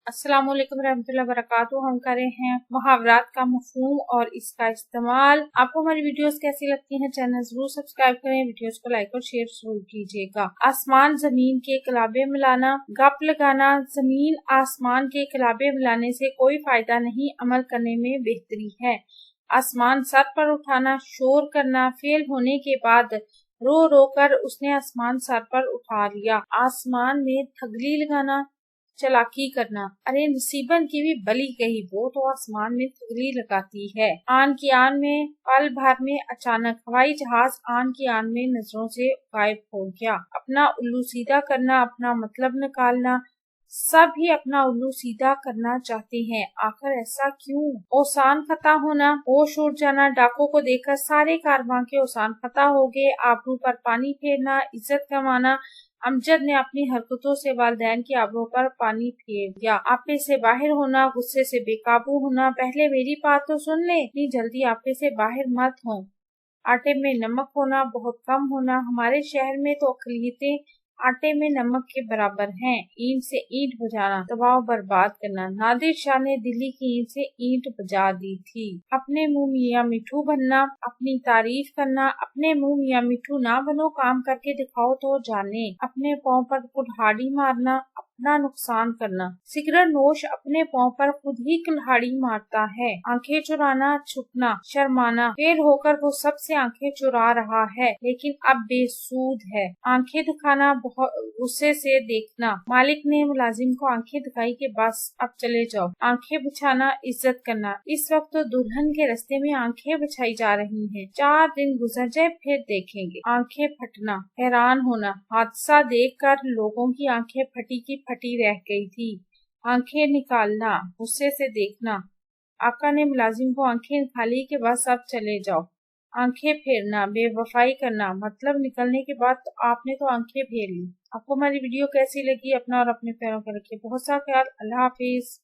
السلام علیکم رحمۃ اللہ وبرکاتہ۔ ہم کر رہے ہیں محاورات کا مفہوم اور اس کا استعمال۔ آپ کو ہماری ویڈیوز کیسی لگتی ہیں؟ چینل ضرور سبسکرائب کریں، ویڈیوز کو لائک اور شیئر ضرور کیجیے گا۔ آسمان زمین کے کلابے ملانا، گپ لگانا۔ زمین آسمان کے کلابے ملانے سے کوئی فائدہ نہیں، عمل کرنے میں بہتری ہے۔ آسمان سر پر اٹھانا، شور کرنا، فیل ہونے کے بعد رو رو کر اس نے آسمان سر پر اٹھا لیا۔ آسمان میں تھگلی لگانا، چلاکی کرنا۔ ارے نصیبن کی بھی بلی کہی، وہ تو آسمان میں تھگلی لگاتی ہے۔ آن کی آن میں، پل بھر میں، اچانک۔ ہوائی جہاز آن کی آن میں نظروں سے غائب ہو گیا۔ اپنا الو سیدھا کرنا، اپنا مطلب نکالنا۔ سب ہی اپنا الو سیدھا کرنا چاہتے ہیں، آخر ایسا کیوں؟ اوسان خطا ہونا، ہوش اڑ جانا۔ ڈاکو کو دیکھ کر سارے کارواں کے اوسان خطا ہو گئے۔ آبرو پر پانی پھیرنا، عزت کمانا۔ امجد نے اپنی حرکتوں سے والدین کی آبرو پر پانی پھیر دیا۔ آپے سے باہر ہونا، غصے سے بے قابو ہونا۔ پہلے میری بات تو سن لیں، اتنی جلدی آپے سے باہر مت ہوں۔ آٹے میں نمک ہونا، بہت کم ہونا۔ ہمارے شہر میں تو اقلیتیں آٹے میں نمک کے برابر ہیں۔ اینٹ سے اینٹ بجانا، تباہ و برباد کرنا۔ نادر شاہ نے دلی کی اینٹ سے اینٹ بجا دی تھی۔ اپنے منہ میاں مٹھو بننا، اپنی تعریف کرنا۔ اپنے منہ میاں مٹھو نہ بنو، کام کر کے دکھاؤ تو جانے۔ اپنے پاؤں پر کلہاڑی مارنا، اپنا نقصان کرنا۔ سگریٹ نوش اپنے پاؤں پر خود ہی کلہاڑی مارتا ہے۔ آنکھیں چرانا، چھپنا، شرمانا۔ فیل ہو کر وہ سب سے آنکھیں چرا رہا ہے، لیکن اب بے سود ہے۔ آنکھیں دکھانا، غصے سے دیکھنا۔ مالک نے ملازم کو آنکھیں دکھائی کہ بس اب چلے جاؤ۔ آنکھیں بچھانا، عزت کرنا۔ اس وقت تو دلہن کے رستے میں آنکھیں بچھائی جا رہی ہیں، 4 دن گزر جائے پھر دیکھیں گے۔ آنکھیں پھٹنا، حیران ہونا۔ حادثہ دیکھ کر لوگوں کی آنکھیں پھٹی کی پھٹی رہ گئی تھی۔ آنکھیں نکالنا، غصے سے دیکھنا۔ آقا نے ملازم کو آنکھیں نکالی کہ بس اب چلے جاؤ۔ آنکھیں پھیرنا، بے وفائی کرنا۔ مطلب نکلنے کے بعد آپ نے تو آنکھیں پھیر لی۔ آپ کو ہماری ویڈیو کیسی لگی؟ اپنا اور اپنے پیاروں کا رکھیے بہت سا خیال۔ اللہ حافظ۔